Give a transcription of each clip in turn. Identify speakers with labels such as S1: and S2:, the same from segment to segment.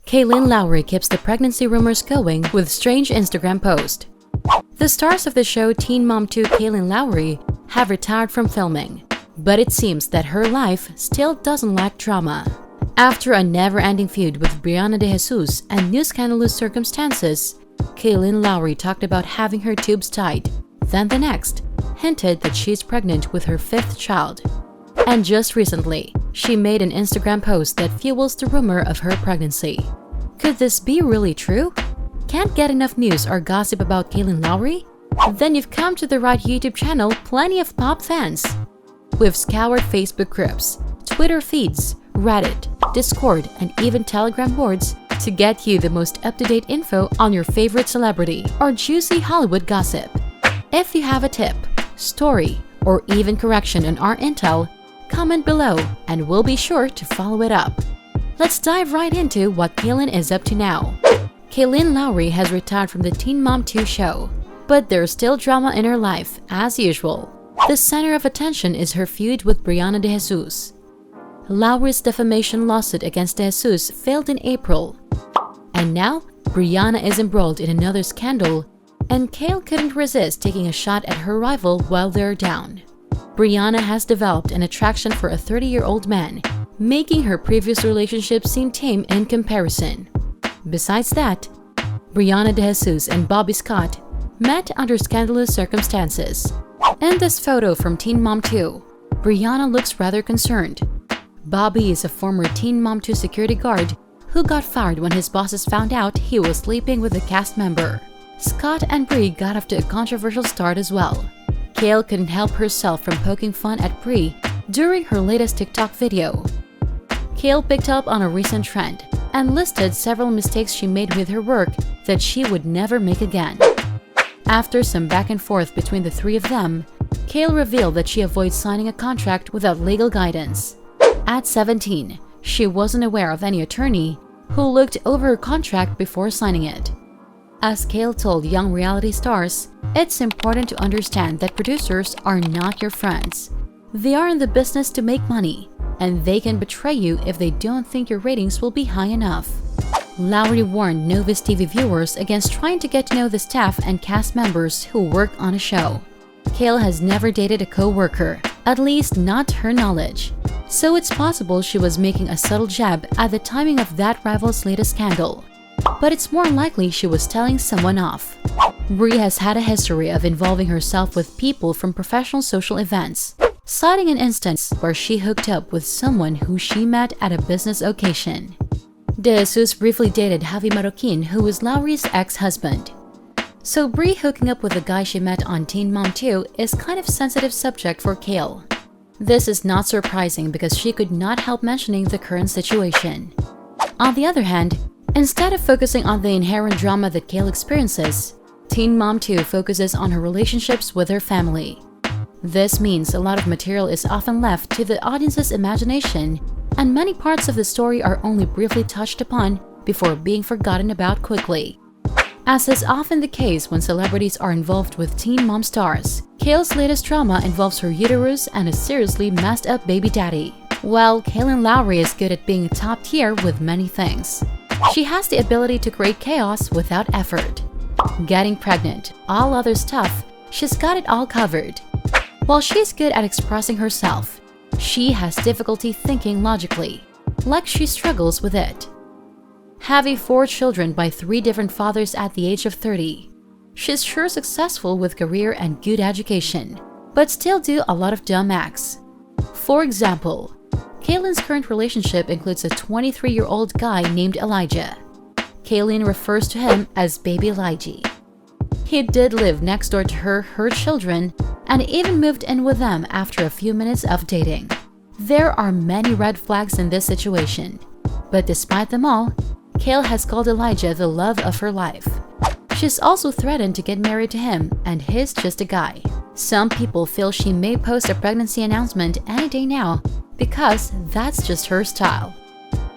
S1: Kailyn Lowry keeps the pregnancy rumors going with strange Instagram post. The stars of the show Teen Mom 2, Kailyn Lowry, have retired from filming, but it seems that her life still doesn't lack drama. After a never-ending feud with Briana DeJesus and new scandalous circumstances, Kailyn Lowry talked about having her tubes tied, then the next, hinted that she's pregnant with her 5th child. And just recently, she made an Instagram post that fuels the rumor of her pregnancy. Could this be really true? Can't get enough news or gossip about Kailyn Lowry? Then you've come to the right YouTube channel, plenty of pop fans. We've scoured Facebook groups, Twitter feeds, Reddit, Discord, and even Telegram boards to get you the most up-to-date info on your favorite celebrity or juicy Hollywood gossip. If you have a tip, story, or even correction on our intel, comment below and we'll be sure to follow it up. Let's dive right into what Kailyn is up to now. Kailyn Lowry has retired from the Teen Mom 2 show, but there's still drama in her life, as usual. The center of attention is her feud with Briana DeJesus. Lowry's defamation lawsuit against DeJesus failed in April, and now Brianna is embroiled in another scandal, and Kail couldn't resist taking a shot at her rival while they're down. Brianna has developed an attraction for a 30-year-old man, making her previous relationship seem tame in comparison. Besides that, Briana DeJesus and Bobby Scott met under scandalous circumstances. In this photo from Teen Mom 2, Brianna looks rather concerned. Bobby is a former Teen Mom 2 security guard who got fired when his bosses found out he was sleeping with a cast member. Scott and Bri got off to a controversial start as well. Kail couldn't help herself from poking fun at Bri during her latest TikTok video. Kail picked up on a recent trend and listed several mistakes she made with her work that she would never make again. After some back and forth between the three of them, Kail revealed that she avoids signing a contract without legal guidance. At 17, she wasn't aware of any attorney who looked over her contract before signing it. As Kail told young reality stars, it's important to understand that producers are not your friends. They are in the business to make money, and they can betray you if they don't think your ratings will be high enough. Lowry warned Novice TV viewers against trying to get to know the staff and cast members who work on a show. Kail has never dated a co-worker, at least not to her knowledge, so it's possible she was making a subtle jab at the timing of that rival's latest scandal. But it's more likely she was telling someone off. Bri has had a history of involving herself with people from professional social events, citing an instance where she hooked up with someone who she met at a business occasion. DeJesus briefly dated Javi Marroquin, who was Lowry's ex-husband. So Bri hooking up with the guy she met on Teen Mom 2 is kind of a sensitive subject for Kail. This is not surprising because she could not help mentioning the current situation. On the other hand, instead of focusing on the inherent drama that Kail experiences, Teen Mom 2 focuses on her relationships with her family. This means a lot of material is often left to the audience's imagination, and many parts of the story are only briefly touched upon before being forgotten about quickly. As is often the case when celebrities are involved with Teen Mom stars, Kail's latest drama involves her uterus and a seriously messed up baby daddy. While Kailyn Lowry is good at being top tier with many things, she has the ability to create chaos without effort. Getting pregnant, all other stuff, she's got it all covered. While she's good at expressing herself, she has difficulty thinking logically, like she struggles with it. Having 4 children by 3 different fathers at the age of 30, she's sure successful with career and good education, but still do a lot of dumb acts. For example, Kailyn's current relationship includes a 23-year-old guy named Elijah. Kailyn refers to him as Baby Elijah. He did live next door to her children, and even moved in with them after a few minutes of dating. There are many red flags in this situation, but despite them all, Kail has called Elijah the love of her life. She's also threatened to get married to him, and he's just a guy. Some people feel she may post a pregnancy announcement any day now because that's just her style.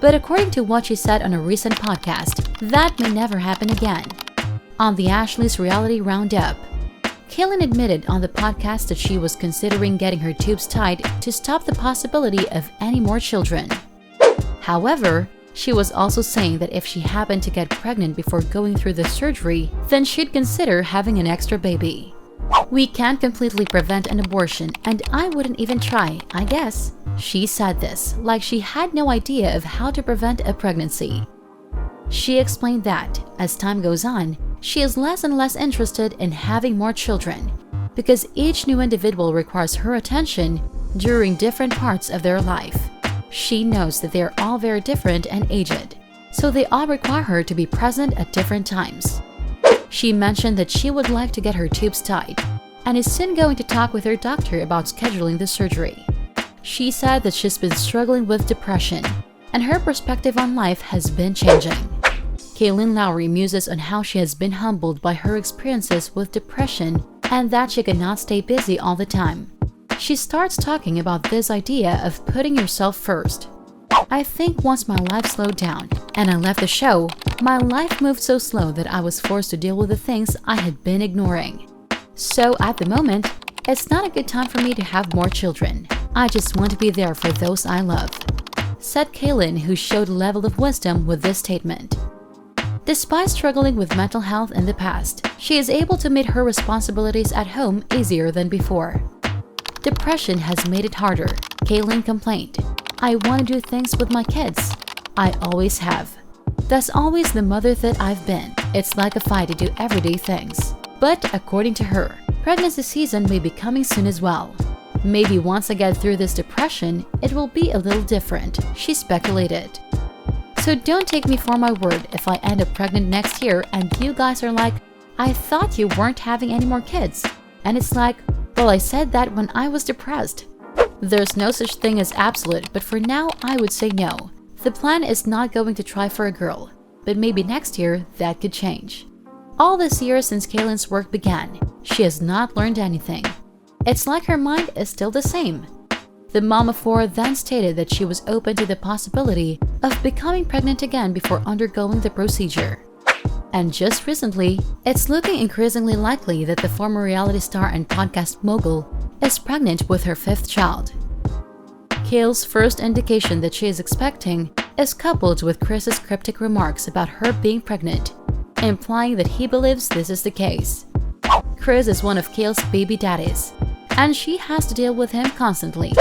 S1: But according to what she said on a recent podcast, that may never happen again. On the Ashley's Reality Roundup, Kailyn admitted on the podcast that she was considering getting her tubes tied to stop the possibility of any more children. However, She was also saying that if she happened to get pregnant before going through the surgery, then she'd consider having an extra baby. "We can't completely prevent an abortion, and I wouldn't even try, I guess." She said this like she had no idea of how to prevent a pregnancy. She explained that, as time goes on, she is less and less interested in having more children, because each new individual requires her attention during different parts of their life. She knows that they are all very different and aged, so they all require her to be present at different times. She mentioned that she would like to get her tubes tied, and is soon going to talk with her doctor about scheduling the surgery. She said that she's been struggling with depression, and her perspective on life has been changing. Kailyn Lowry muses on how she has been humbled by her experiences with depression and that she cannot stay busy all the time. She starts talking about this idea of putting yourself first. "I think once my life slowed down and I left the show, my life moved so slow that I was forced to deal with the things I had been ignoring. So at the moment, it's not a good time for me to have more children. I just want to be there for those I love," said Kailyn, who showed a level of wisdom with this statement. Despite struggling with mental health in the past, she is able to meet her responsibilities at home easier than before. "Depression has made it harder," Kailyn complained. "I want to do things with my kids. I always have. That's always the mother that I've been. It's like a fight to do everyday things." But according to her, pregnancy season may be coming soon as well. "Maybe once I get through this depression, it will be a little different," she speculated. "So don't take me for my word if I end up pregnant next year and you guys are like, 'I thought you weren't having any more kids.' And it's like, well, I said that when I was depressed." There's no such thing as absolute, but for now, I would say no. The plan is not going to try for a girl, but maybe next year that could change. All this year since Kailyn's work began, she has not learned anything. It's like her mind is still the same. The mom of four then stated that she was open to the possibility of becoming pregnant again before undergoing the procedure. And just recently, it's looking increasingly likely that the former reality star and podcast mogul is pregnant with her fifth child. Kail's first indication that she is expecting is coupled with Chris's cryptic remarks about her being pregnant, implying that he believes this is the case. Chris is one of Kail's baby daddies, and she has to deal with him constantly.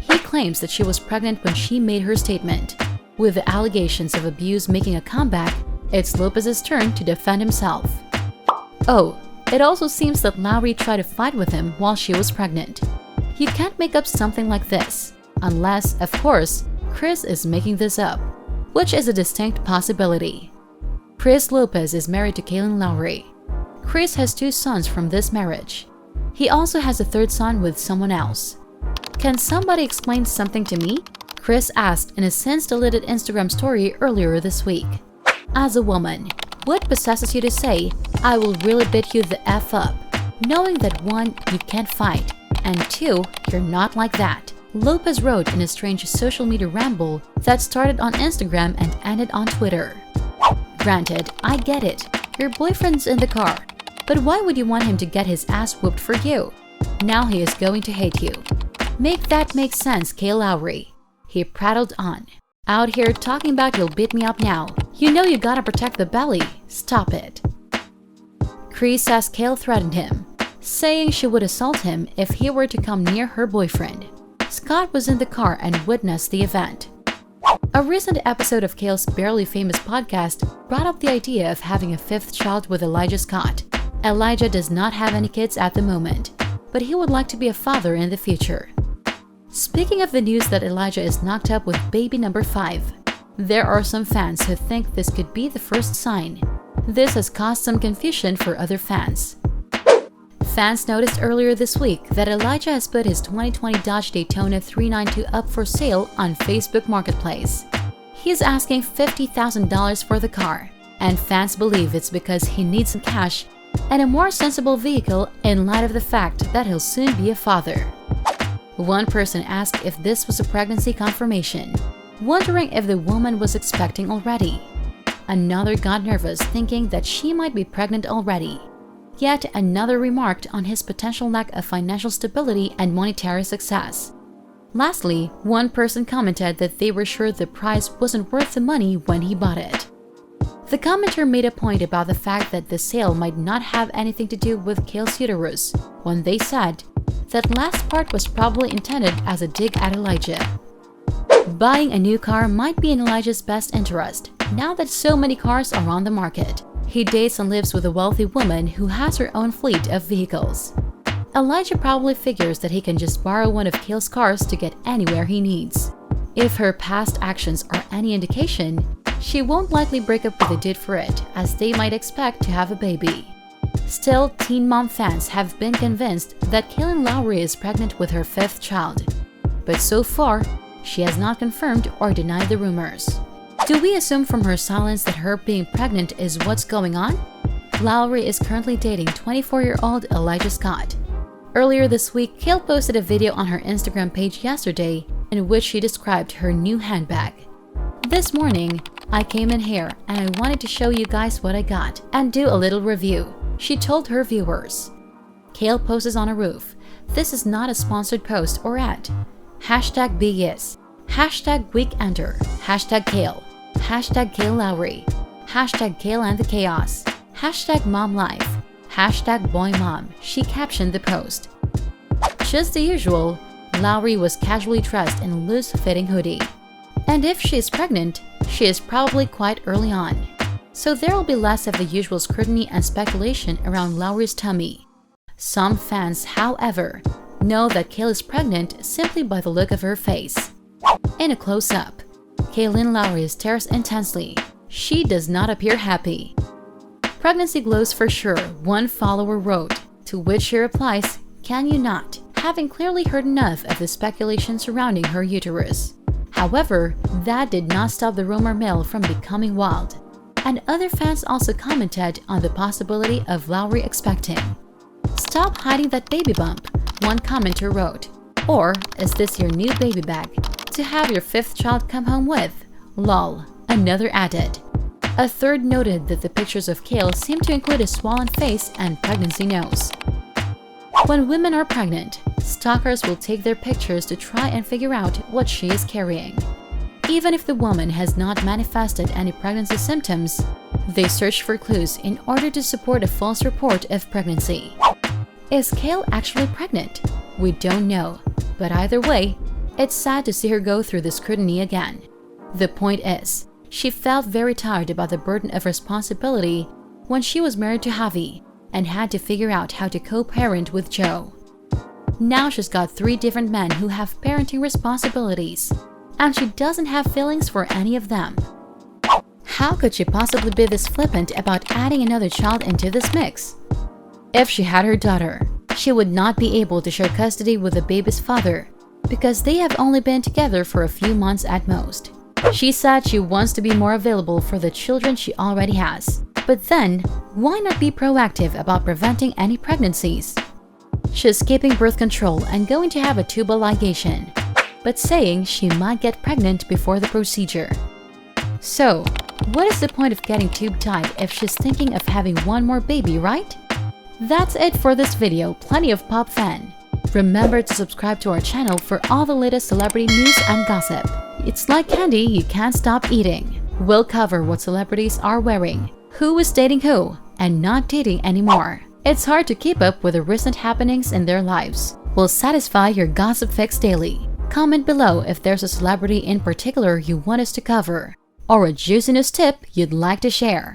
S1: He claims that she was pregnant when she made her statement. With the allegations of abuse making a comeback, it's Lopez's turn to defend himself. Oh, it also seems that Lowry tried to fight with him while she was pregnant. You can't make up something like this, unless, of course, Chris is making this up, which is a distinct possibility. Chris Lopez is married to Kailyn Lowry. Chris has 2 sons from this marriage. He also has a 3rd son with someone else. "Can somebody explain something to me?" Chris asked in a since-deleted Instagram story earlier this week. "As a woman, what possesses you to say, 'I will really beat you the F up,' knowing that 1, you can't fight, and 2, you're not like that," Lopez wrote in a strange social media ramble that started on Instagram and ended on Twitter. "Granted, I get it. Your boyfriend's in the car. But why would you want him to get his ass whooped for you? Now he is going to hate you. Make that make sense, Kailyn Lowry." He prattled on. "Out here talking about you'll beat me up now. You know you gotta protect the belly. Stop it." Chris says Kail threatened him, saying she would assault him if he were to come near her boyfriend. Scott was in the car and witnessed the event. A recent episode of Kail's Barely Famous podcast brought up the idea of having a 5th child with Elijah Scott. Elijah does not have any kids at the moment, but he would like to be a father in the future. Speaking of the news that Elijah is knocked up with baby number 5, there are some fans who think this could be the first sign. This has caused some confusion for other fans. Fans noticed earlier this week that Elijah has put his 2020 Dodge Daytona 392 up for sale on Facebook Marketplace. He's asking $50,000 for the car, and fans believe it's because he needs some cash and a more sensible vehicle in light of the fact that he'll soon be a father. One person asked if this was a pregnancy confirmation, wondering if the woman was expecting already. Another got nervous, thinking that she might be pregnant already. Yet another remarked on his potential lack of financial stability and monetary success. Lastly, one person commented that they were sure the price wasn't worth the money when he bought it. The commenter made a point about the fact that the sale might not have anything to do with Kail's uterus when they said that last part was probably intended as a dig at Elijah. Buying a new car might be in Elijah's best interest now that so many cars are on the market. He dates and lives with a wealthy woman who has her own fleet of vehicles. Elijah probably figures that he can just borrow one of Kail's cars to get anywhere he needs. If her past actions are any indication, she won't likely break up with the dude for it, as they might expect to have a baby. Still, Teen Mom fans have been convinced that Kailyn Lowry is pregnant with her 5th child. But so far, she has not confirmed or denied the rumors. Do we assume from her silence that her being pregnant is what's going on? Lowry is currently dating 24-year-old Elijah Scott. Earlier this week, Kail posted a video on her Instagram page yesterday in which she described her new handbag. This morning, I came in here and I wanted to show you guys what I got and do a little review, she told her viewers. Kail poses on a roof. This is not a sponsored post or ad. Hashtag BYes. Hashtag Weekender. Hashtag Kail. Hashtag Kail Lowry. Hashtag Kail and the Chaos. Hashtag Mom Life. Hashtag Boy Mom, she captioned the post. Just the usual, Lowry was casually dressed in a loose-fitting hoodie. And if she is pregnant, she is probably quite early on. So there will be less of the usual scrutiny and speculation around Lowry's tummy. Some fans, however, know that Kail is pregnant simply by the look of her face. In a close-up, Kailyn Lowry stares intensely. She does not appear happy. Pregnancy glows for sure, one follower wrote, to which she replies, "Can you not?" having clearly heard enough of the speculation surrounding her uterus. However, that did not stop the rumor mill from becoming wild, and other fans also commented on the possibility of Lowry expecting. "Stop hiding that baby bump," one commenter wrote. Or, is this your new baby bag to have your 5th child come home with? Lol, another added. A third noted that the pictures of Kail seem to include a swollen face and pregnancy nose. When women are pregnant, stalkers will take their pictures to try and figure out what she is carrying. Even if the woman has not manifested any pregnancy symptoms, they search for clues in order to support a false report of pregnancy. Is Kail actually pregnant? We don't know, but either way, it's sad to see her go through the scrutiny again. The point is, she felt very tired about the burden of responsibility when she was married to Javi and had to figure out how to co-parent with Joe. Now she's got 3 different men who have parenting responsibilities, and she doesn't have feelings for any of them. How could she possibly be this flippant about adding another child into this mix? If she had her daughter, she would not be able to share custody with the baby's father because they have only been together for a few months at most. She said she wants to be more available for the children she already has. But then, why not be proactive about preventing any pregnancies? She's skipping birth control and going to have a tubal ligation, but saying she might get pregnant before the procedure. So, what is the point of getting tube tied if she's thinking of having one more baby, right? That's it for this video, plenty of pop fan. Remember to subscribe to our channel for all the latest celebrity news and gossip. It's like candy you can't stop eating. We'll cover what celebrities are wearing, who is dating who, and not dating anymore. It's hard to keep up with the recent happenings in their lives. We'll satisfy your gossip fix daily. Comment below if there's a celebrity in particular you want us to cover, or a juicy news tip you'd like to share.